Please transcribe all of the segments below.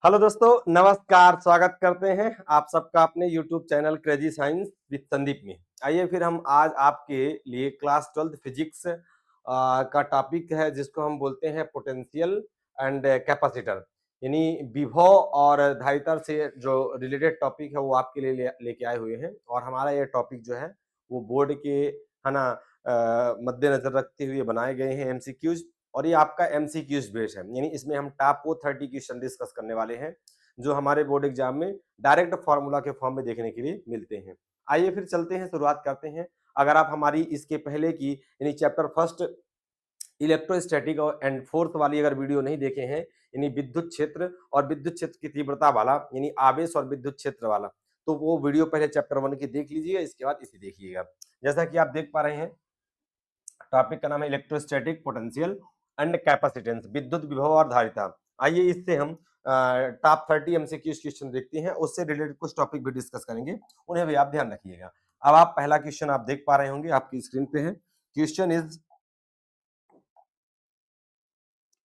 Hello दोस्तों, नमस्कार। स्वागत करते हैं आप सबका अपने YouTube channel crazy science with Sandeep में। आइए फिर हम आज आपके लिए क्लास 12th फिजिक्स का टॉपिक है जिसको हम बोलते हैं पोटेंशियल एंड कैपेसिटर, यानी विभव और धारिता से जो रिलेटेड टॉपिक है वो आपके लिए लेके आए हुए हैं। और हमारा ये टॉपिक जो है वो बोर्ड के है ना मद्देनजर रखते हुए बनाए गए हैं एमसीक्यूज, और ये आपका एमसीक्यूज बेस्ड है, यानी इसमें हम टॉप को 30 क्वेश्चन डिस्कस करने वाले हैं जो हमारे बोर्ड एग्जाम में डायरेक्ट फॉर्मूला के फॉर्म में देखने के लिए मिलते हैं। आइए फिर चलते हैं, शुरुआत करते हैं। अगर आप हमारी इसके पहले की यानी चैप्टर फर्स्ट इलेक्ट्रोस्टैटिक और एंड फोर्थ वाली अगर वीडियो नहीं देखे हैं, यानी विद्युत क्षेत्र और विद्युत क्षेत्र की तीव्रता वाला, यानी आवेश और विद्युत क्षेत्र वाला, तो वो वीडियो पहले चैप्टर 1 की देख लीजिएगा, इसके बाद इसे देखिएगा। जैसा कि आप देख पा रहे हैं, टॉपिक का नाम है इलेक्ट्रोस्टैटिक पोटेंशियल एंड कैपेसिटेंस, विद्युत विभव और धारिता। आइए इससे हम टॉप 30 एमसीक्यू क्वेश्चन देखते हैं, उससे रिलेटेड कुछ टॉपिक भी डिस्कस करेंगे, उन्हें भी आप ध्यान रखिएगा। अब आप पहला क्वेश्चन आप देख पा रहे होंगे, आपकी स्क्रीन पे है। क्वेश्चन इज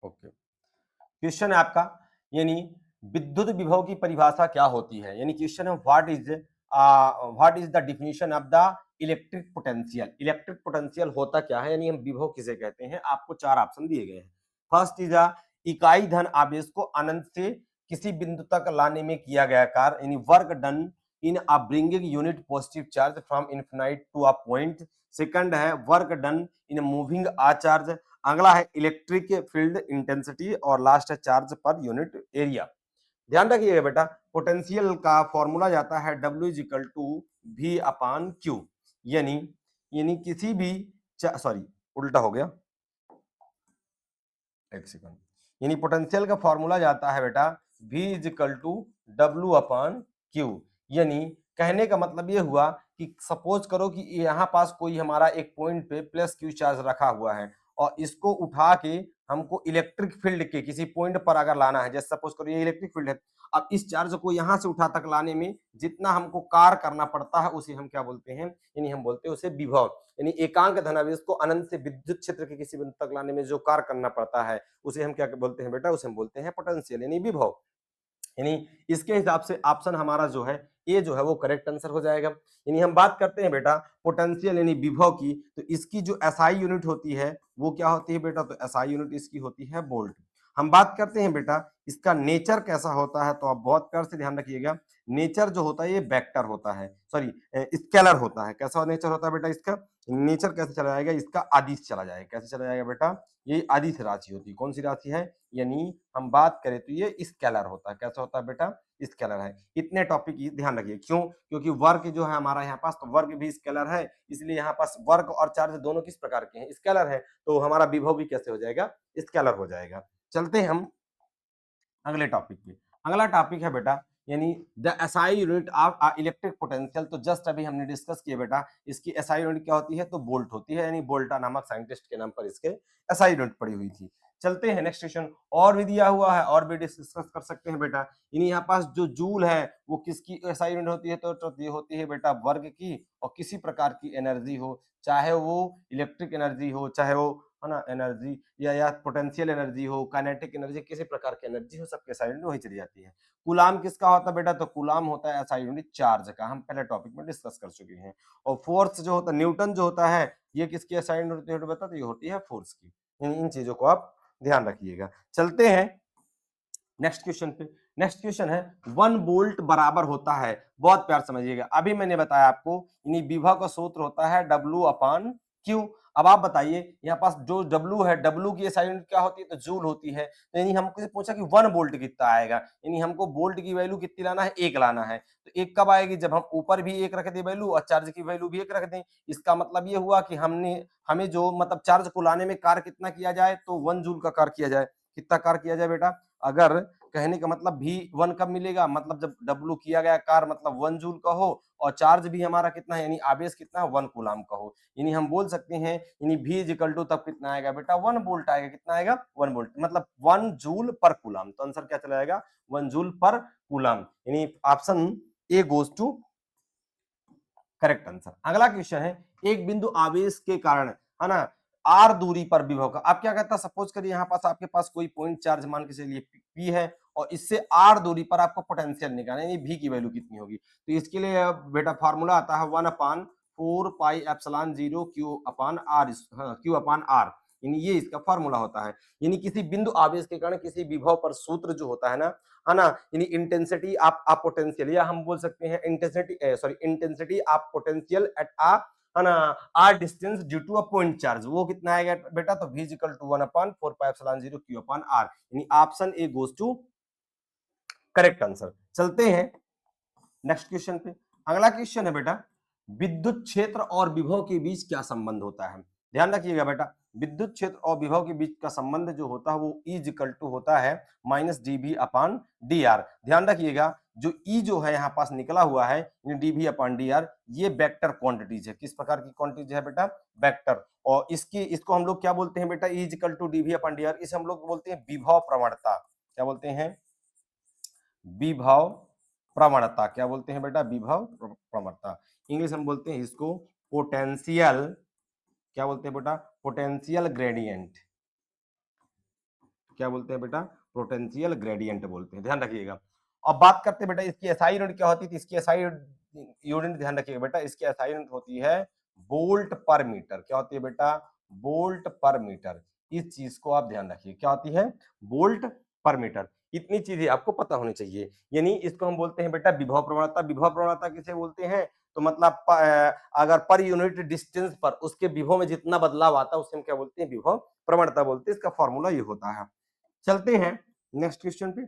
ओके, क्वेश्चन है आपका, यानी विद्युत विभव की परिभाषा क्या होती है। यानी क्वेश्चन है what is the definition of the electric potential. Electric potential होता क्या है, यानी हम विभव किसे कहते हैं। आपको 4 ऑप्शन दिए गए हैं। फर्स्ट इज इकाई धन आवेश को अनंत से किसी बिंदु तक लाने में किया गया कार्य, यानी work done in a bringing unit positive charge from infinite to a point. Second है work done in moving a charge. अगला है इलेक्ट्रिक फील्ड इंटेंसिटी, और लास्ट है चार्ज पर यूनिट एरिया। ध्यान रखिएगा बेटा, पोटेंशियल का फॉर्मूला जाता है W is equal to V upon Q, यानी यानी किसी भी सॉरी उल्टा हो गया, एक सेकंड। यानी पोटेंशियल का फॉर्मूला जाता है बेटा V is equal to W upon Q। यानी कहने का मतलब ये हुआ कि सपोज करो कि यहाँ पास कोई हमारा एक पॉइंट पे प्लस Q चार्ज रखा हुआ है, और इसको उठा के हमको इलेक्ट्रिक फील्ड के किसी पॉइंट पर अगर लाना है, जैसे सपोज करो ये इलेक्ट्रिक फील्ड है, अब इस चार्ज को यहाँ से उठा तक लाने में जितना हमको कार्य करना पड़ता है उसे हम क्या बोलते हैं, यानी हम बोलते हैं उसे विभव। यानी एकांक धनावेश को अनंत से विद्युत क्षेत्र के किसी बिंदु तक लाने में जो कार्य करना पड़ता है उसे हम क्या बोलते हैं बेटा, उसे हम बोलते हैं पोटेंशियल यानी विभव। यानी इसके हिसाब से ऑप्शन हमारा जो है ये जो है वो करेक्ट आंसर हो जाएगा। यानी हम बात करते हैं बेटा पोटेंशियल यानी विभव की, तो इसकी जो एसआई यूनिट होती है वो क्या होती है बेटा, तो एसआई यूनिट इसकी होती है वोल्ट। हम बात करते हैं बेटा इसका नेचर कैसा होता है, तो आप बहुत प्यार से ध्यान रखिएगा। नेचर जो होता है ये वेक्टर होता है, सॉरी स्केलर होता है। कैसा नेचर होता है बेटा इसका, नेचर कैसे चला जाएगा, इसका आदिश चला जाएगा। कैसे चला जाएगा बेटा, ये आदिश राशि होती है। कौन सी राशि है, यानी हम बात करें तो ये स्केलर होता है। कैसा होता है बेटा, स्केलर है। इतने टॉपिक ध्यान रखिए, क्यों, क्योंकि वर्क जो है हमारा यहाँ पास, तो वर्क भी स्केलर है, इसलिए यहाँ पास वर्क और चार्ज दोनों किस प्रकार के हैं, स्केलर है, तो हमारा विभव भी कैसे हो जाएगा, स्केलर हो जाएगा। चलते हैं हम अगले टॉपिक पे। अगला टॉपिक है बेटा यानी the SI unit of electric potential. तो जस्ट अभी हमने डिस्कस किया बेटा इसकी एसआई यूनिट क्या होती है, तो वोल्ट होती है, यानी वोल्टा नामक साइंटिस्ट के नाम पर इसके एसआई यूनिट पड़ी हुई थी। चलते हैं नेक्स्ट क्वेश्चन, और भी दिया हुआ है और भी डिस्कस कर सकते हैं बेटा। यानी यहाँ पास जो जूल है वो किसकी एसआई यूनिट होती है, तो ये होती है बेटा वर्ग की, और किसी प्रकार की एनर्जी हो, चाहे वो इलेक्ट्रिक एनर्जी हो, चाहे वो है ना एनर्जी या पोटेंशियल एनर्जी हो, काइनेटिक एनर्जी, किसी प्रकार की एनर्जी हो, सबके एसआई यूनिट वही चली जाती है। कूलाम किसका होता है बेटा, तो कूलाम होता है एसआई यूनिट चार्ज का, हम पहले टॉपिक में डिस्कस कर चुके हैं। और फोर्स जो होता है न्यूटन जो होता है, ये किसकी एसआई यूनिट होती है बता, तो ये होती है फोर्स की। इन चीजों को आप ध्यान रखिएगा। चलते हैं नेक्स्ट क्वेश्चन पे। नेक्स्ट क्वेश्चन है 1 वोल्ट बराबर होता है, बहुत प्यार समझिएगा, अभी मैंने बताया आपको यानी विभव का सूत्र होता है W अपान Q। अब आप बताइए यहाँ पास जो W है, W की एसआई यूनिट क्या होती है, तो जूल होती है। तो यानी हमको पूछा कि 1 वोल्ट कितना आएगा, यानी हमको वोल्ट की वैल्यू कितनी लाना है, 1 लाना है। तो 1 कब आएगी, जब हम ऊपर भी 1 रख दे वैल्यू और चार्ज की वैल्यू भी 1 रख दें। इसका मतलब ये हुआ कि हमें जो मतलब चार्ज को लाने में कार्य कितना किया जाए, तो 1 जूल का कार्य किया जाए। कितना कार्य किया जाए बेटा, अगर कहने का मतलब भी 1 कब मिलेगा, मतलब जब W किया गया कार्य मतलब 1 जूल का हो, और चार्ज भी हमारा कितना है, यानी आवेश कितना है 1 कूलाम का हो। यानी हम बोल सकते हैं यानी V इज इक्वल टू तब कितना आएगा बेटा, 1 वोल्ट आएगा। कितना आएगा, 1 वोल्ट, मतलब 1 जूल पर कूलाम। तो आंसर क्या चला जाएगा, 1 जूल पर कूलाम, यानी option A goes to correct answer. अगला क्वेश्चन है एक बिंदु आवेश के कारण है ना आर दूरी पर विभव का। अब क्या कहता है, सपोज करिए यहाँ पास आपके पास कोई पॉइंट चार्ज मान के चलिए पी है और इससे आर दूरी पर आपको पोटेंशियल निकालना है, भी की वैल्यू कितनी होगी। तो इसके लिए बेटा फॉर्मूला आता है 1/4 pi epsilon 0 Q upon R, Q upon R, यानी ये इसका फॉर्मूला होता है। यानी किसी बिंदु आवेश के कारण किसी विभव पर सूत्र जो होता है ना, यानी इंटेंसिटी आप पोटेंशियल, या हम बोल सकते हैं इंटेंसिटी आप पोटेंशियल एट आ, है ना, R distance due to a point charge, वो कितना आएगा बेटा, तो v equal to 1/4 pi epsilon 0 q upon r, यानी option A goes to correct answer. चलते हैं नेक्स्ट क्वेश्चन पे। अगला क्वेश्चन है बेटा, विद्युत क्षेत्र और विभव के बीच क्या संबंध होता है। ध्यान रखिएगा बेटा, विद्युत क्षेत्र और विभव के बीच का संबंध जो होता है वो E इक्वल टू होता है -dv अपान dr। ध्यान रखिएगा, जो E जो है यहाँ पास निकला हुआ है dv अपान dr, ये वेक्टर क्वांटिटीज है। किस प्रकार की क्वांटिटीज है बेटा, वेक्टर। और इसको हम लोग क्या बोलते हैं बेटा, E equal to dv upon dr, इसे हम लोग बोलते हैं विभव प्रवणता। क्या बोलते हैं, विभव प्रवणता। क्या बोलते हैं बेटा, विभव प्रवणता। इंग्लिश हम बोलते हैं इसको पोटेंशियल, क्या बोलते हैं बेटा, पोटेंशियल ग्रेडियंट। क्या बोलते हैं बेटा, पोटेंशियल ग्रेडियंट बोलते हैं, ध्यान रखिएगा। अब बात करते हैं बेटा इसकी एसआई यूनिट क्या होती थी। इसकी एसआई यूनिट ध्यान रखिएगा बेटा, इसकी एसआई यूनिट होती है वोल्ट पर मीटर। क्या होती है बेटा, वोल्ट पर मीटर। इस चीज को आप ध्यान रखिए, क्या होती है, वोल्ट पर मीटर। इतनी चीजें आपको पता होनी चाहिए। यानी इसको हम बोलते हैं बेटा विभव प्रवणता। विभव प्रवणता किसे बोलते हैं, तो मतलब अगर पर यूनिट डिस्टेंस पर उसके विभव में जितना बदलाव आता है उसे हम क्या बोलते हैं, विभव प्रवणता बोलते हैं। इसका फॉर्मूला ये होता है। चलते हैं नेक्स्ट क्वेश्चन पे।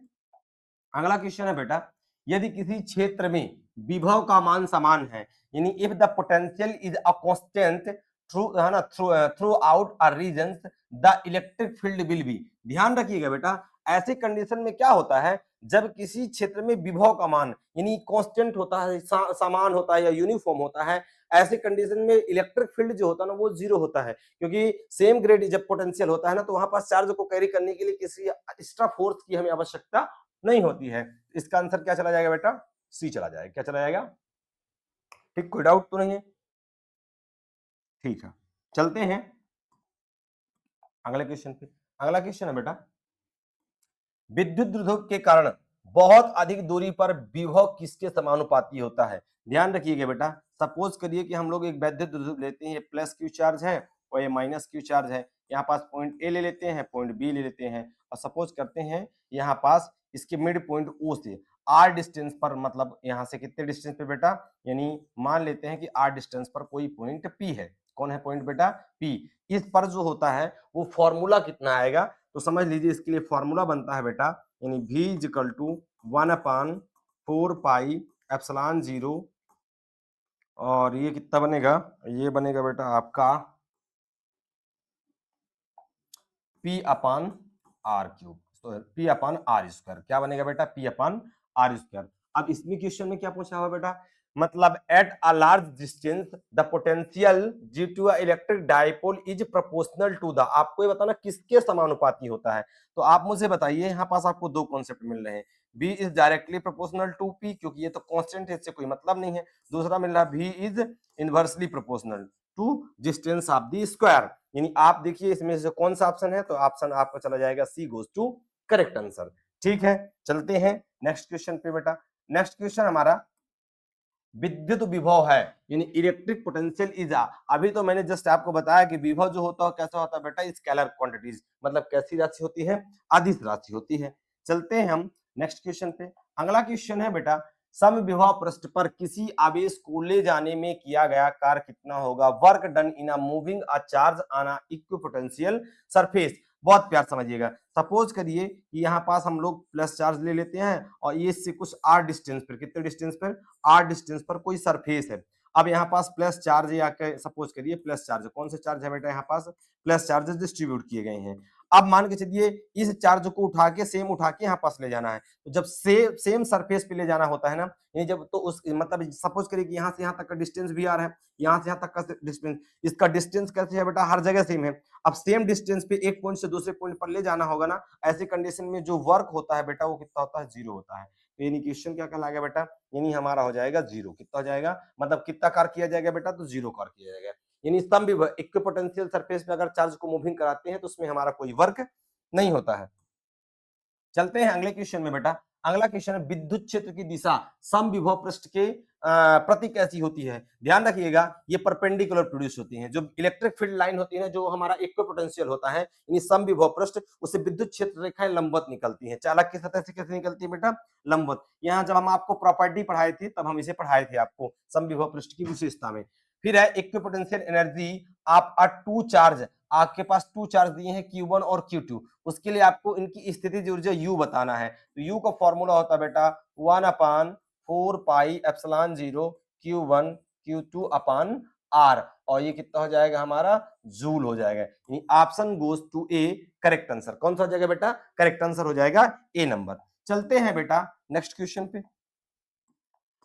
अगला क्वेश्चन है बेटा, यदि किसी क्षेत्र में विभव का मान समान है, यानी if the potential is a constant through, है ना, through out a region, the electric field will be. ध्यान रखिएगा बेटा, ऐसे कंडीशन में क्या होता है, जब किसी क्षेत्र में विभव का मान यानी कांस्टेंट होता है, समान होता है या यूनिफॉर्म होता है, ऐसे कंडीशन में इलेक्ट्रिक फील्ड जो होता है ना वो जीरो होता है। क्योंकि सेम ग्रेड जब पोटेंशियल होता है ना, तो वहां पास चार्ज को कैरी करने के लिए किसी एक्स्ट्रा फोर्स की हमें आवश्यकता नहीं होती है। इसका आंसर क्या चला जाएगा बेटा, सी चला जाएगा। क्या चला जाएगा, ठीक, कोई डाउट तो नहीं है, ठीक है। चलते हैं अगले क्वेश्चन पे। अगला क्वेश्चन है बेटा, विद्युत द्रुतक के कारण बहुत अधिक दूरी पर विभव किसके समानुपाती होता है। ध्यान रखिएगा बेटा, सपोज करिए कि हम लोग एक विद्युत द्रुतक लेते हैं, प्लस क्यू चार्ज है और ये माइनस क्यू चार्ज है। यहाँ पास पॉइंट ए ले लेते हैं, पॉइंट बी ले लेते हैं, और सपोज करते हैं यहाँ पास इसके मिड पॉइंट ओ से आर डिस्टेंस पर, मतलब यहाँ से कितने डिस्टेंस पे बेटा, यानी मान लेते हैं कि आर डिस्टेंस पर कोई पॉइंट पी है। कौन है पॉइंट बेटा, पी। इस पर जो होता है वो फॉर्मूला कितना आएगा, तो समझ लीजिए इसके लिए फॉर्मूला बनता है बेटा, यानी v equal to 1/4 pi epsilon 0, और ये कितना बनेगा, ये बनेगा बेटा आपका p अपान आर क्यूब, तो p अपान आर स्क्वायर। क्या बनेगा बेटा, p अपान आर स्क्वायर। अब इसमें क्वेश्चन में क्या पूछा हुआ बेटा, मतलब at a large distance the potential due to a electric dipole is proportional to the, आपको ये बताना किसके समानुपाती होता है। तो आप मुझे बताइए, यहाँ पास आपको दो कॉन्सेप्ट मिल रहे हैं, v is directly proportional to p, क्योंकि ये तो कांस्टेंट है, इससे कोई मतलब नहीं है। दूसरा मिल रहा v is inversely proportional to distance of the square. यानी आप देखिए इसमें से कौन सा ऑप्शन है, तो ऑप्शन आपका चला जाएगा सी गोज टू करेक्ट आंसर। ठीक है, चलते हैं नेक्स्ट क्वेश्चन पे बेटा। नेक्स्ट क्वेश्चन हमारा विद्युत विभव है, यानी इलेक्ट्रिक पोटेंशियल इज आ। अभी तो मैंने जस्ट आपको बताया कि विभव जो होता है कैसा होता है बेटा, स्केलर क्वांटिटीज, मतलब कैसी राशि होती है, अदिश राशि होती है। चलते हैं हम नेक्स्ट क्वेश्चन पे। अगला क्वेश्चन है बेटा, समविभव पृष्ठ पर किसी आवेश को ले जाने में किया गया कार्य कितना होगा, work done in a moving a charge on a equipotential surface. बहुत प्यार समझिएगा, सपोज करिए कि यहाँ पास हम लोग प्लस चार्ज ले लेते हैं और ये इससे कुछ आर डिस्टेंस पर, कितने डिस्टेंस पर, आर डिस्टेंस पर कोई सरफेस है। अब यहाँ पास प्लस चार्ज या सपोज करिए प्लस चार्ज, कौन से चार्ज है बेटा, यहाँ पास प्लस चार्जेस डिस्ट्रीब्यूट किए गए हैं। अब मान के चलिए इस चार्ज को उठा के सेम उठा के यहाँ पास ले जाना है, तो जब सेम सरफेस पे ले जाना होता है ना, ये जब तो उस मतलब सपोज करिए कि यहाँ से यहाँ तक का डिस्टेंस भी आ रहा है, यहाँ से यहाँ तक का डिस्टेंस, इसका डिस्टेंस कैसे है बेटा, हर जगह सेम है। अब सेम डिस्टेंस पे एक पॉइंट से दूसरे पॉइंट पर ले जाना होगा ना, ऐसी कंडीशन में जो वर्क होता है बेटा वो कितना होता है, जीरो होता है। तो यानी क्वेश्चन क्या कहलाएगा बेटा, यानी हमारा हो जाएगा जीरो। कितना हो जाएगा, मतलब कितना कार्य किया जाएगा बेटा, तो जीरो कार्य किया जाएगा। यानी सम विभव इक्विपोटेंशियल सरफेस में अगर चार्ज को मूविंग कराते हैं तो उसमें हमारा कोई वर्क नहीं होता है। चलते हैं अगले क्वेश्चन में बेटा। अगला क्वेश्चन है विद्युत क्षेत्र की दिशा सम विभव पृष्ठ के प्रति कैसी होती है। ध्यान रखिएगा ये परपेंडिकुलर प्रोड्यूस होती हैं। जो इलेक्ट्रिक फील्ड लाइन होती है, जो हमारा इक्विपोटेंशियल होता है, यानी सम विभव पृष्ठ, उससे विद्युत क्षेत्र रेखाएं लंबवत निकलती हैं। चालक की सतह से कैसे निकलती है बेटा? लंबवत। यहाँ जब हम आपको प्रॉपर्टी पढ़ाए थे तब हम इसे पढ़ाए थे आपको सम विभव पृष्ठ की विशेषता में। फिर है इक्विपोटेंशियल एनर्जी आप टू चार्ज, आपके पास टू चार्ज दिए हैं Q1 और Q2, उसके लिए आपको इनकी स्थितिज ऊर्जा U बताना है। तो U का फॉर्मूला होता है बेटा 1/4 pi epsilon 0 Q1 Q2 upon R, और ये कितना हो जाएगा हमारा? जूल हो जाएगा। Option goes to A correct answer. कौन सा हो जाएगा बेटा? करेक्ट आंसर हो जाएगा ए नंबर। चलते हैं बेटा नेक्स्ट क्वेश्चन पे।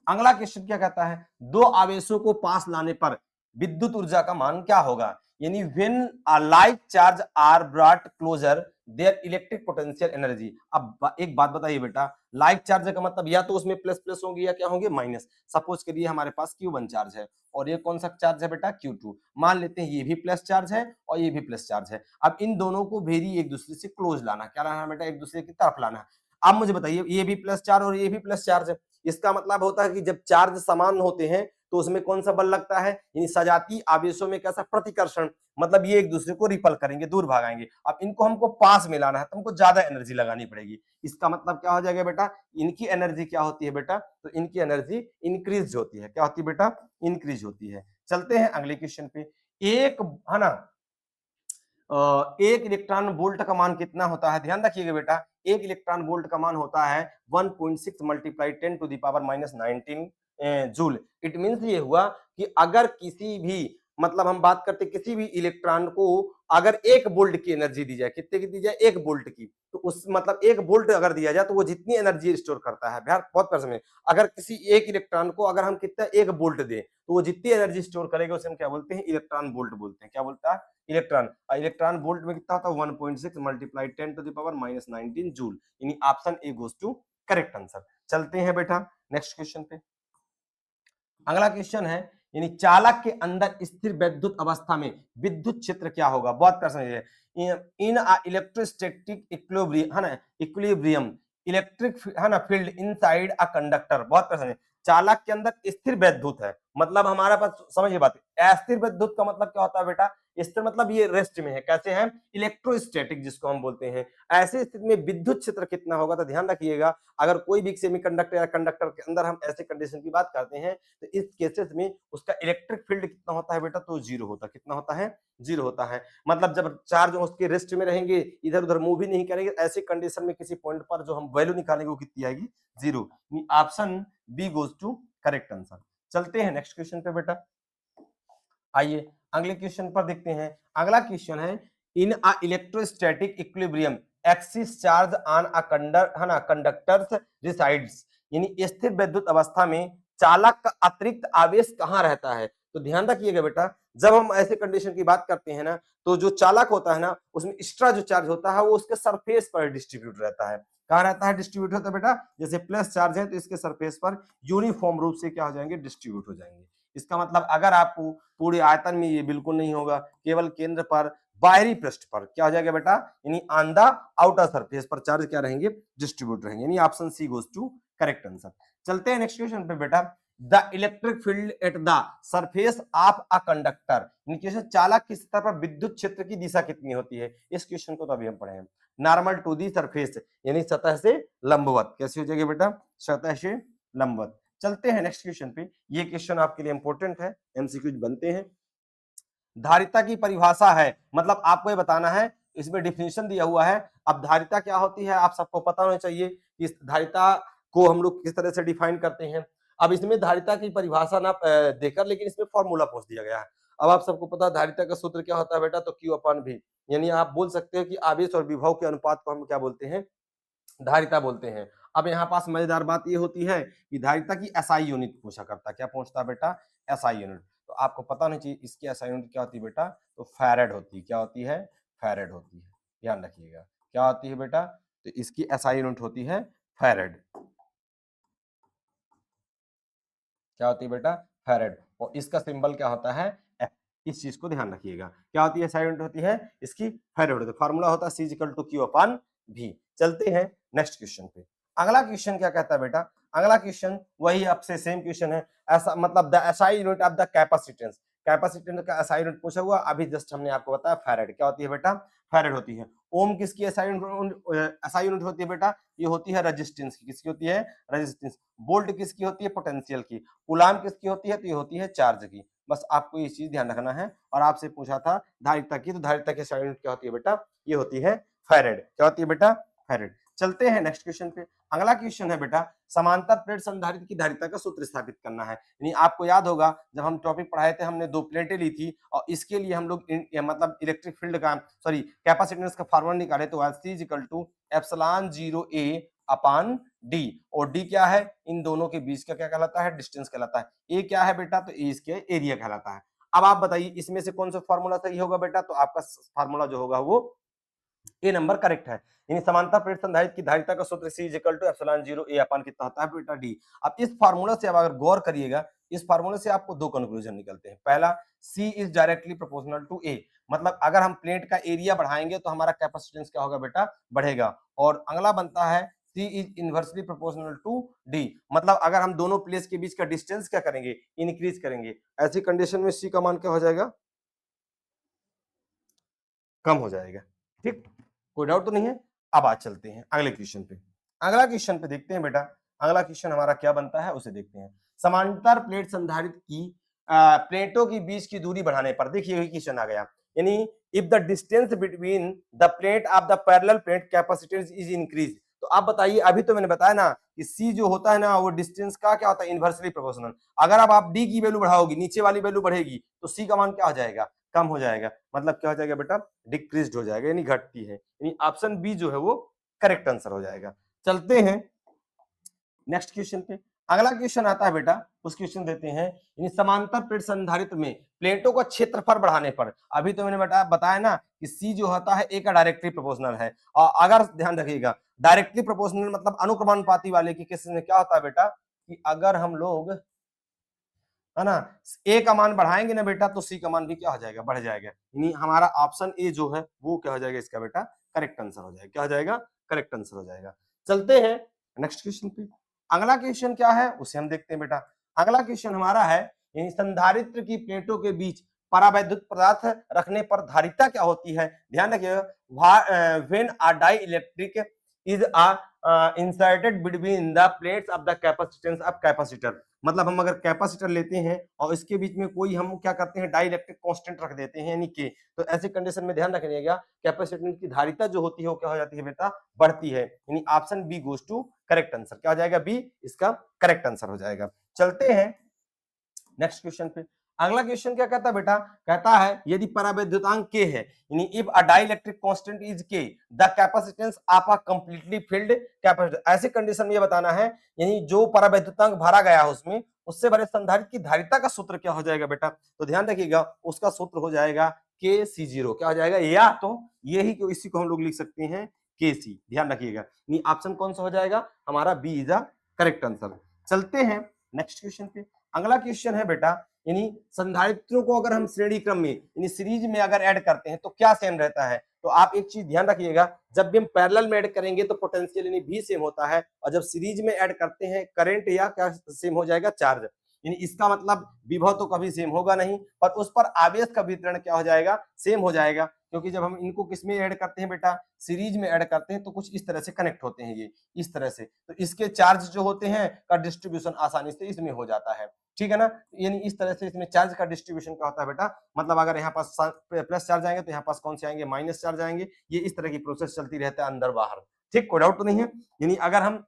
अगला क्वेश्चन क्या कहता है? दो आवेशों को पास लाने पर विद्युत ऊर्जा का मान क्या होगा? यानी when a like charge are brought closer their electric potential energy. अब एक बात बताइए बेटा, लाइक चार्ज का मतलब या तो उसमें प्लस प्लस होंगे या क्या होंगे? माइनस। सपोज करिए हमारे पास Q1 चार्ज है और ये कौन सा चार्ज है बेटा? Q2। मान लेते हैं ये भी प्लस चार्ज है और ये भी प्लस चार्ज है। अब इन दोनों को वेरी एक दूसरे से क्लोज लाना, क्या लाना है बेटा? एक दूसरे की तरफ लाना। अब मुझे बताइए ये भी प्लस चार्ज और ये भी प्लस चार्ज है, इसका मतलब होता है कि जब चार्ज समान होते हैं तो उसमें कौन सा बल लगता है? यानी सजातीय आवेशों में कैसा? प्रतिकर्षण। मतलब ये एक दूसरे को रिपल करेंगे, दूर भागाएंगे। अब इनको हमको पास में लाना है तो हमको ज्यादा एनर्जी लगानी पड़ेगी। इसका मतलब क्या हो जाएगा बेटा? इनकी एनर्जी क्या होती है बेटा? तो इनकी एनर्जी इंक्रीज होती है। क्या होती है बेटा? इंक्रीज होती है। चलते हैं अगले क्वेश्चन पे। एक है ना एक इलेक्ट्रॉन वोल्ट का मान कितना होता है? ध्यान रखिएगा बेटा, एक इलेक्ट्रॉन वोल्ट का मान होता है 1.6 मल्टीप्लाई 10⁻⁻19 जूल। इट मींस ये हुआ कि अगर किसी भी, मतलब हम बात करते किसी भी इलेक्ट्रॉन को अगर 1 वोल्ट की एनर्जी दी जाए, कितने की दी जाए? 1 वोल्ट की, तो उस मतलब 1 वोल्ट अगर दिया जाए तो वो जितनी एनर्जी स्टोर करता है, यार बहुत प्यार समझे, अगर किसी एक इलेक्ट्रॉन को अगर हम कितना 1 वोल्ट दें तो वो जितनी एनर्जी स्टोर करेगा उसे हम क्या बोलते हैं? इलेक्ट्रॉन वोल्ट बोलते हैं। क्या बोलता है? इलेक्ट्रॉन। इलेक्ट्रॉन वोल्ट में कितना होता है? 1.6 मल्टीप्लाई 10⁻⁻19 जूल। यानी option A goes to correct answer. चलते हैं बेटा नेक्स्ट क्वेश्चन पे। अगला क्वेश्चन है, यानी चालक के अंदर स्थिर वैद्युत अवस्था में विद्युत क्षेत्र क्या होगा? बहुत प्यार समझिए। इन इलेक्ट्रोस्टैटिक इक्विलिब्रियम, है ना, इक्विलिब्रियम इलेक्ट्रिक है ना फील्ड इनसाइड अ कंडक्टर। बहुत प्यार समझिए, चालक के अंदर स्थिर वैद्युत है, मतलब हमारा पास, समझिए बात, अस्थिर वैद्युत का मतलब क्या होता है बेटा? स्थिर मतलब ये रेस्ट में है। कैसे है? इलेक्ट्रोस्टैटिक जिसको हम बोलते हैं। ऐसी स्थिति में विद्युत क्षेत्र कितना होगा? तो ध्यान रखिएगा, अगर कोई भी सेमीकंडक्टर या कंडक्टर के अंदर हम ऐसे कंडीशन की बात करते हैं तो इस केसेस में उसका इलेक्ट्रिक फील्ड कितना होता है बेटा? तो जीरो होता है। कितना होता है? जीरो होता है। मतलब जब चार्ज उसके रेस्ट में रहेंगे, इधर उधर मूव भी नहीं करेंगे, ऐसे कंडीशन में किसी पॉइंट पर जो हम वैल्यू निकालेंगे वो कितनी आएगी? Zero. Option B goes to correct answer. चलते हैं नेक्स्ट क्वेश्चन पे बेटा। आइए अगले क्वेश्चन पर देखते हैं। अगला क्वेश्चन है, in a electrostatic equilibrium excess charge on a conductors resides. यानी स्थिर वैद्युत अवस्था में चालक का अतिरिक्त आवेश कहां रहता है? तो ध्यान रखिएगा बेटा, जब हम ऐसे कंडीशन की बात करते हैं ना, तो जो चालक होता है ना, उसमें एक्स्ट्रा जो चार्ज होता है वो उसके सरफेस पर डिस्ट्रीब्यूट रहता है। कहां रहता है? डिस्ट्रीब्यूट होता है बेटा। जैसे प्लस चार्ज है तो इसके सरफेस पर यूनिफॉर्म रूप से क्या हो जाएंगे? डिस्ट्रीब्यूट हो जाएंगे। इसका मतलब अगर आपको पूरे आयतन में ये बिल्कुल नहीं होगा, केवल केंद्र पर बाहरी पृष्ठ पर क्या हो जाएगा बेटा? यानी ऑन द आउटर सरफेस पर चार्ज क्या रहेंगे? डिस्ट्रीब्यूट रहेंगे। यानी option C goes to correct answer. चलते हैं नेक्स्ट क्वेश्चन पे बेटा। The electric field at the surface of a conductor, चालक की सतह पर विद्युत क्षेत्र की दिशा कितनी होती है? इस क्वेश्चन को तो अभी हम पढ़े हैं। नॉर्मल टू दी सरफेस, यानी सतह से लंबवत। कैसी हो जाएगी बेटा? सतह से लंबवत। चलते हैं नेक्स्ट क्वेश्चन पे। ये क्वेश्चन आपके लिए इंपॉर्टेंट है, एमसीक्यू बनते हैं। धारिता की परिभाषा है, मतलब आपको ये बताना है, इसमें डिफिनेशन दिया हुआ है। अब धारिता क्या होती है आप सबको पता होना चाहिए। इस धारिता को हम लोग किस तरह से डिफाइन करते हैं। अब इसमें धारिता की परिभाषा ना देकर, लेकिन इसमें फॉर्मूला पूछ दिया गया है। अब आप सबको पता धारिता का सूत्र क्या होता है बेटा? तो Q/V। यानी आप बोल सकते हैं कि आवेश और विभव के अनुपात को हम क्या बोलते हैं? धारिता बोलते हैं। अब यहाँ पास मजेदार बात ये होती है कि धारिता की एसआई यूनिट पूछा करता है। क्या पूछता है बेटा? SI unit. तो आपको पता होना चाहिए इसकी एसआई यूनिट क्या होती है बेटा? तो फैरेड होती है। क्या होती है? फैरेड होती है। ध्यान रखिएगा क्या होती है बेटा? तो इसकी एसआई यूनिट होती है फैरेड। क्या होती है बेटा? फैरेड। और इसका सिंबल क्या होता है? F। इस चीज को ध्यान रखिएगा। क्या होती है SI यूनिट होती है इसकी फेरेड होती है। फॉर्मूला होता है C equal to Q upon V। चलते हैं नेक्स्ट क्वेश्चन पे। अगला क्वेश्चन क्या कहता है बेटा, अगला क्वेश्चन वही आपसे सेम क्वेश्चन है, ऐसा मतलब the SI unit of the capacitance, capacitance का SI यूनिट पूछा हुआ। अभी जस्ट हमने आपको बताया फैरेड क्या होती है बेटा, फैरेड होती है। ओम किसकी SI यूनिट होती है बेटा, ये होती है रेजिस्टेंस की, किसकी होती है रेजिस्टेंस। वोल्ट किसकी होती है पोटेंशियल की। कूलाम किसकी होती है, तो ये होती है चार्ज की। बस आपको ये चीज ध्यान रखना है। और आपसे पूछा था धारिता की, तो धारिता की SI यूनिट क्या होती है बेटा, ये होती है फैरेड। क्या होती है बेटा, फैरेड। चलते हैं नेक्स्ट क्वेश्चन पे। अगला क्वेश्चन है बेटा, समांतर प्लेट संधारित्र की धारिता का सूत्र स्थापित करना है। यानी आपको याद होगा जब हम टॉपिक पढ़ाए थे, हमने दो प्लेटें ली थी और इसके लिए हम लोग मतलब इलेक्ट्रिक फील्ड का सॉरी कैपेसिटेंस का फार्मूला निकाले, तो C equal to epsilon 0A upon D. और डी क्या है, इन दोनों के बीच का क्या कहलाता है, डिस्टेंस कहलाता है। ए क्या है बेटा, तो ए इसके एरिया कहलाता है। अब आप बताइए इसमें से कौन सा फार्मूला सही होगा बेटा, तो आपका फार्मूला जो होगा वो ए नंबर करेक्ट है। यानी समांतर प्लेट संधारित्र की धारिता का सूत्र C equal to epsilon 0A upon कितना होता है बेटा डी। अब इस फार्मूला से आप अगर गौर करिएगा, इस फार्मूले से आपको दो कंक्लूजन निकलते हैं। पहला, C is directly proportional to A, मतलब अगर हम प्लेट का एरिया बढ़ाएंगे तो हमारा कैपेसिटेंस क्या होगा बेटा, बढ़ेगा। और अगला बनता है C is inversely proportional to D, मतलब अगर हम दोनों प्लेट्स के बीच का डिस्टेंस क्या करेंगे, इंक्रीज करेंगे। ऐसी कंडीशन में C का मान क्या हो जाएगा, कम हो जाएगा। ठीक, कोई डाउट तो नहीं है। अब आज चलते हैं अगले क्वेश्चन पे। अगला क्वेश्चन पे देखते हैं बेटा, अगला क्वेश्चन हमारा क्या बनता है उसे देखते हैं। समांतर प्लेट संधारित्र की प्लेटों की बीच की दूरी बढ़ाने पर, देखिए यही क्वेश्चन आ गया। यानी if the distance between the plate of the parallel plate capacitance is increase, तो आप बताइए, अभी तो मैंने बताया ना कि C जो होता है ना वो डिस्टेंस का क्या होता है, इनवर्सली प्रोपोर्शनल। अगर अब आप D की वैल्यू बढ़ाओगी, नीचे वाली वैल्यू बढ़ेगी, तो C का मान क्या हो जाएगा, कम हो जाएगा। मतलब क्या हो जाएगा बेटा, डिक्रीज हो जाएगा, यानी घटती है। यानी ऑप्शन बी जो है वो करेक्ट आंसर हो जाएगा। चलते हैं नेक्स्ट क्वेश्चन पे। अगला क्वेश्चन आता है बेटा, उस क्वेश्चन देते हैं, यानी समांतर प्लेट संधारित्र में प्लेटों का क्षेत्रफल बढ़ाने पर, अभी तो मैंने बताया ना कि C जो होता है A का डायरेक्टली प्रोपोर्शनल है। और अगर ध्यान रखिएगा डायरेक्टली प्रोपोर्शनल मतलब अनुक्रमानुपाती वाले की केस में क्या होता है बेटा, कि अगर हम लोग है ना A का मान बढ़ाएंगे ना बेटा, तो C का मान भी क्या हो जाएगा, बढ़ जाएगा। यानी हमारा ऑप्शन ए जो है वो क्या हो जाएगा, इसका बेटा करेक्ट आंसर हो जाएगा। क्या हो जाएगा, करेक्ट आंसर हो जाएगा। चलते हैं नेक्स्ट क्वेश्चन पे। अगला क्वेश्चन क्या है उसे हम देखते हैं बेटा। अगला क्वेश्चन हमारा है, यानी संधारित्र की प्लेटों के बीच परावैद्युत पदार्थ रखने पर धारिता क्या होती है। ध्यान रखिएगा, when a dielectric is inserted between the plates of the capacitance of capacitor, मतलब हम अगर कैपेसिटर लेते हैं और इसके बीच में कोई हम क्या करते हैं, डाई इलेक्ट्रिक कांस्टेंट रख देते हैं यानी के, तो ऐसी कंडीशन में ध्यान रखिएगा कैपेसिटेंस की धारिता जो होती है वो क्या हो जाती है बेटा, बढ़ती है। यानी option B goes to correct answer. क्या हो जाएगा, बी इसका करेक्ट आंसर हो जाएगा। चलते हैं नेक्स्ट क्वेश्चन पे। अगला क्वेश्चन क्या कहता है बेटा, कहता है यदि परावैद्युतांक के है, यानी if a dielectric constant is K, the capacitance of a completely filled capacitor, ऐसी कंडीशन में ये बताना है, यानी जो परावैद्युतांक भरा गया है उसमें, उससे भरे संधारित्र की धारिता का सूत्र क्या हो जाएगा बेटा, तो ध्यान रखिएगा उसका सूत्र हो जाएगा के सी जीरो। क्या हो जाएगा, या तो यही को इसी को हम लोग लिख सकते हैं के सी। ध्यान रखिएगा ऑप्शन कौन सा हो जाएगा हमारा, B is the correct answer. चलते हैं नेक्स्ट क्वेश्चन पे। अगला क्वेश्चन है बेटा, यानी संधारित्रों को अगर हम श्रेणी क्रम में यानी सीरीज में अगर ऐड करते हैं तो क्या सेम रहता है। तो आप एक चीज ध्यान रखिएगा, जब भी हम पैरेलल में ऐड करेंगे तो पोटेंशियल यानी भी सेम होता है, और जब सीरीज में ऐड करते हैं करंट या क्या सेम हो जाएगा, चार्ज। यानी इसका मतलब विभव तो कभी सेम होगा नहीं, पर उस पर आवेश का वितरण क्या हो जाएगा, सेम हो जाएगा। क्योंकि जब हम इनको किसमें ऐड करते हैं बेटा, सीरीज में ऐड करते हैं, तो कुछ इस तरह से कनेक्ट होते हैं, ये इस तरह से, तो इसके चार्ज जो होते हैं का डिस्ट्रीब्यूशन आसानी से इसमें हो जाता है। ठीक है ना, यानी इस तरह से इसमें चार्ज का डिस्ट्रीब्यूशन क्या होता है बेटा, मतलब अगर यहाँ पास प्लस चार्ज आएंगे तो यहाँ पास कौन से आएंगे, माइनस चार्ज आएंगे। ये इस तरह की प्रोसेस चलती रहता है अंदर बाहर। ठीक, कोई डाउट तो नहीं है। यानी अगर हम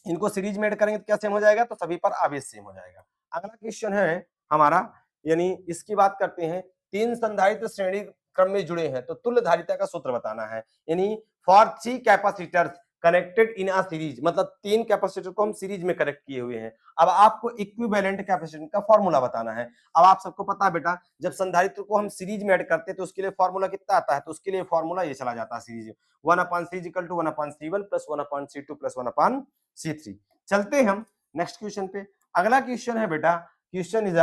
इनको सीरीज में ऐड करेंगे तो क्या सेम हो जाएगा, तो सभी पर आवेश सेम हो जाएगा। अगला क्वेश्चन है हमारा, यानी इसकी बात करते हैं, तीन संधारित्र श्रेणी क्रम में जुड़े हैं तो तुल्य धारिता का सूत्र बताना है। यानी for 3 capacitors connected in a series, मतलब तीन कैपेसिटर को हम सीरीज में कनेक्ट किए हुए हैं। अब आपको इक्विवेलेंट कैपेसिटेंस का फॉर्मूला बताना है। अब आप सबको पता है बेटा, जब संधारित्र को हम सीरीज में ऐड करते हैं तो उसके लिए फॉर्मूला कितना आता है, तो उसके लिए फॉर्मूला ये चला जाता है series 1/3 equal to 1/C1 plus 1/C2 plus 1/C3। चलते हैं हम नेक्स्ट क्वेश्चन पे। अगला क्वेश्चन है बेटा, question is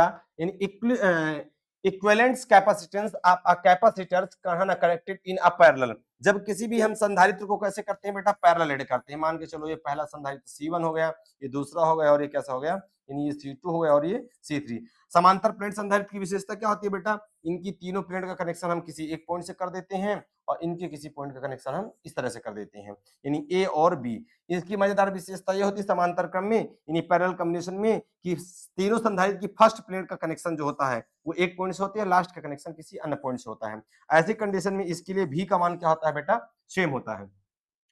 equivalent capacitance capacitors connected in a parallel. जब किसी भी हम संधारित्र को कैसे करते हैं बेटा, पैरेलल ऐड करते हैं। मान के चलो ये पहला संधारित्र C1 हो गया, ये दूसरा हो गया और ये कैसा हो गया, यानी ये C2 हो गया और ये C3। समांतर प्लेट संधारित्र की विशेषता क्या होती है बेटा, इनकी तीनों प्लेट का कनेक्शन हम किसी एक पॉइंट से कर देते हैं और इनके किसी पॉइंट का कनेक्शन हम इस तरह से कर देते हैं, यानी A और B। इसकी मजेदार विशेषता ये होती है समांतर क्रम में, यानी पैरेलल कॉम्बिनेशन में, कि तीनों संधारित्र की फर्स्ट प्लेट का कनेक्शन जो होता है वो एक पॉइंट से होती है, लास्ट का कनेक्शन किसी अन्य पॉइंट से होता है। ऐसी कंडीशन में इसके लिए भी का मान क्या होता है बेटा, सेम होता है।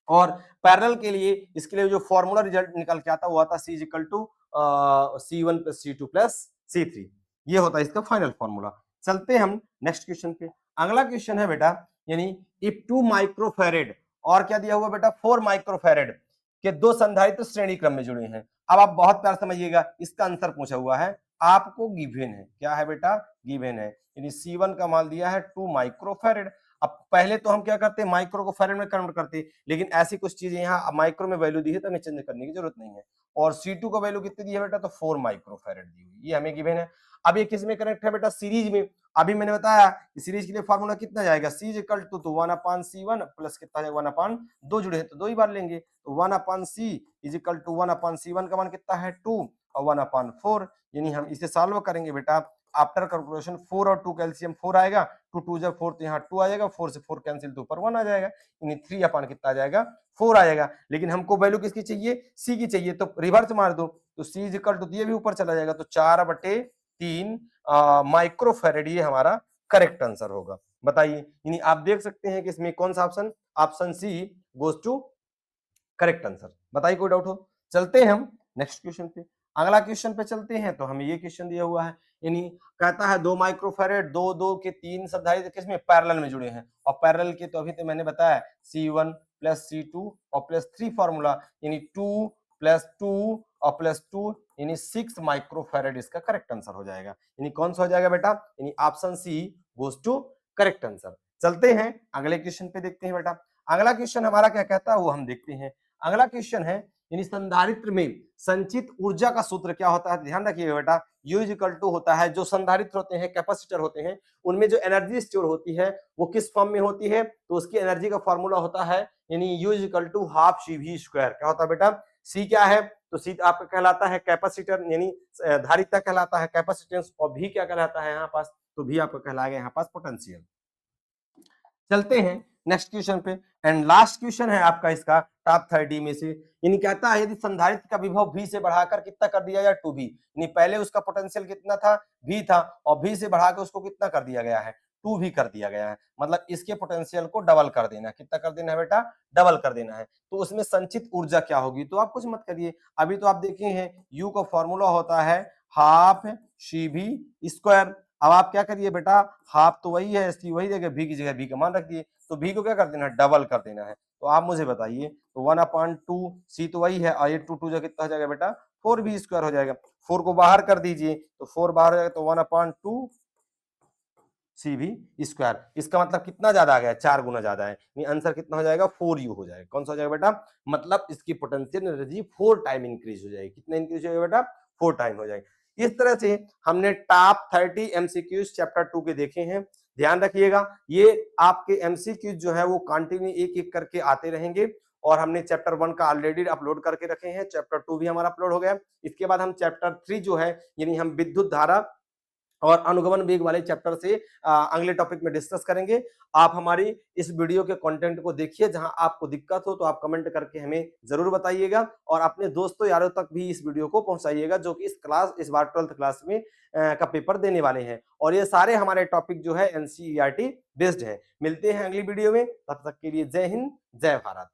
और पैरेलल के लिए इसके लिए जो फॉर्मूला रिजल्ट निकल के आता है वो आता है C equal to C1 plus C2 plus C3, ये होता है इसका फाइनल फॉर्मूला। चलते हम नेक्स्ट क्वेश्चन पे। अगला क्वेश्चन है बेटा, यानी इफ 2 माइक्रोफैरेड और क्या दिया हुआ बेटा 4 माइक्रोफैरेड के दो संधारित्र श्रेणी क्रम में जुड़े हैं। अब आप बहुत प्यार समझिएगा, इसका आंसर पूछा हुआ है आपको, गिवन है, क्या है बेटा, गिवन है, यानी C1 का मान दिया है 2 माइक्रोफैरेड। अब पहले तो हम क्या करते हैं, माइक्रो को फैरेड में कन्वर्ट करते हैं, लेकिन ऐसी कुछ चीजें यहाँ माइक्रो में वैल्यू दी है तो हमें चेंज करने की जरूरत नहीं है। और C2 का वैल्यू कितनी दी है बेटा, तो 4 माइक्रोफैरेड दी हुई, ये हमें गिवन है। अब ये किस में कनेक्ट है बेटा, सीरीज में। अभी मैंने बताया कि सीरीज के लिए फार्मूला कितना जाएगा, C equal to 1/C1 plus कितना जाएगा 1/2, जुड़े हैं तो 2 ही बार लेंगे, तो 1/C is equal to 1/C1 का मान कितना है 2 और 1/4, यानी हम इसे सॉल्व करेंगे बेटा। आफ्टर कैलकुलेशन 4 और 2 कैल्शियम 4 आएगा, 2 2 जब 4 तो यहाँ 2 आ जाएगा, 4 से 4 कैंसिल तो ऊपर 1 आ जाएगा, यानी 3 अपान कितना आ जाएगा 4 आ जाएगा। लेकिन हमको वैल्यू किसकी चाहिए, C की चाहिए, तो रिवर्स मार दो तो C इज इक्वल टू ये भी ऊपर चला जाएगा, तो 4/3 माइक्रोफैरेड ये हमारा करेक्ट आंसर होगा। बताइए, यानी आप देख सकते हैं कि इसमें कौन सा option, option C goes to correct answer. बताइए कोई डाउट हो। चलते हैं हम नेक्स्ट क्वेश्चन पे। अगला क्वेश्चन पे चलते हैं तो हमें ये क्वेश्चन दिया हुआ है, यानी कहता है 2 माइक्रोफैरेड 2 के 3 संधारित्र किसमें पैरेलल में जुड़े हैं, और पैरेलल के तो अभी तो मैंने बताया C1 प्लस C2 और प्लस 3 फॉर्मूला, यानी 2 प्लस 2 और प्लस 2 यानी 6 माइक्रोफैरेड इसका करेक्ट आंसर हो जाएगा। यानी कौन सा हो जाएगा बेटा, यानी option C goes to correct answer. चलते हैं अगले क्वेश्चन पे, देखते हैं बेटा अगला क्वेश्चन हमारा क्या कहता है वो हम देखते हैं। अगला क्वेश्चन है, यानी संधारित्र में संचित ऊर्जा का सूत्र क्या होता है, ध्यान रखिएगा बेटा, U इक्वल टू होता है, जो संधारित्र होते हैं कैपेसिटर होते हैं उनमें जो एनर्जी स्टोर होती है वो किस फॉर्म में होती है, तो उसकी एनर्जी का फॉर्मूला होता है, यानी U equal to half CV square. क्या होता है बेटा, C क्या है, तो C आपका कहलाता है कैपेसिटर, यानी धारिता कहलाता है कैपेसिटेंस, और V क्या कहलाता है यहाँ पास, तो V आपका कहलाएगा यहाँ पास पोटेंशियल। चलते हैं नेक्स्ट क्वेश्चन पे, एंड लास्ट क्वेश्चन है आपका इसका टॉप 30 में से, यानी कहता है यदि संधारित्र का विभव V से बढ़ाकर कितना कर दिया जाए 2V, यानी पहले उसका पोटेंशियल कितना था V था और V से बढ़ाकर उसको कितना कर दिया गया है 2V कर दिया गया है, मतलब इसके पोटेंशियल को डबल कर देना है। कितना कर देना है बेटा, डबल कर देना है। तो उसमें संचित ऊर्जा क्या होगी, तो आप कुछ मत करिए, अभी तो आप देखे हैं U का फॉर्मूला होता है हाफ CV स्क्वायर। अब आप क्या करिए बेटा, हाफ तो वही है, सी वही जगह, V की जगह V का मान रख दिए, तो V को क्या कर देना है, डबल कर देना है। तो आप मुझे बताइए, तो 1/2 C तो वही है, और ये 2 2 जगह कितना हो जाएगा बेटा 4V स्क्वायर हो जाएगा। 4 को बाहर कर दीजिए तो 4 बाहर हो जाएगा, तो 1/2 CV स्क्वायर। इसका मतलब कितना ज्यादा आ गया, 4 गुना ज्यादा है, यानी आंसर कितना हो जाएगा 4U हो जाएगा। कौन सा हो जाएगा बेटा, मतलब इसकी पोटेंशियल एनर्जी 4 टाइम इंक्रीज हो जाएगी। कितना इंक्रीज हो जाएगा बेटा, 4 टाइम हो जाएगी। इस तरह से हमने टॉप 30 MCQs चैप्टर 2 के देखे हैं। ध्यान रखिएगा, ये आपके MCQs जो है वो कंटिन्यू एक एक करके आते रहेंगे, और हमने चैप्टर 1 का ऑलरेडी अपलोड करके रखे हैं, चैप्टर 2 भी हमारा अपलोड हो गया। इसके बाद हम चैप्टर 3 जो है, यानी हम विद्युत धारा और अनुगमन वेग वाले चैप्टर से अगले टॉपिक में डिस्कस करेंगे। आप हमारी इस वीडियो के कंटेंट को देखिए, जहां आपको दिक्कत हो तो आप कमेंट करके हमें जरूर बताइएगा, और अपने दोस्तों यारों तक भी इस वीडियो को पहुंचाइएगा जो कि इस बार 12th क्लास में का पेपर देने वाले हैं। और ये सारे हमारे टॉपिक जो है NCERT बेस्ड है। मिलते हैं अगली वीडियो में, तब तक के लिए जय हिंद जय भारत।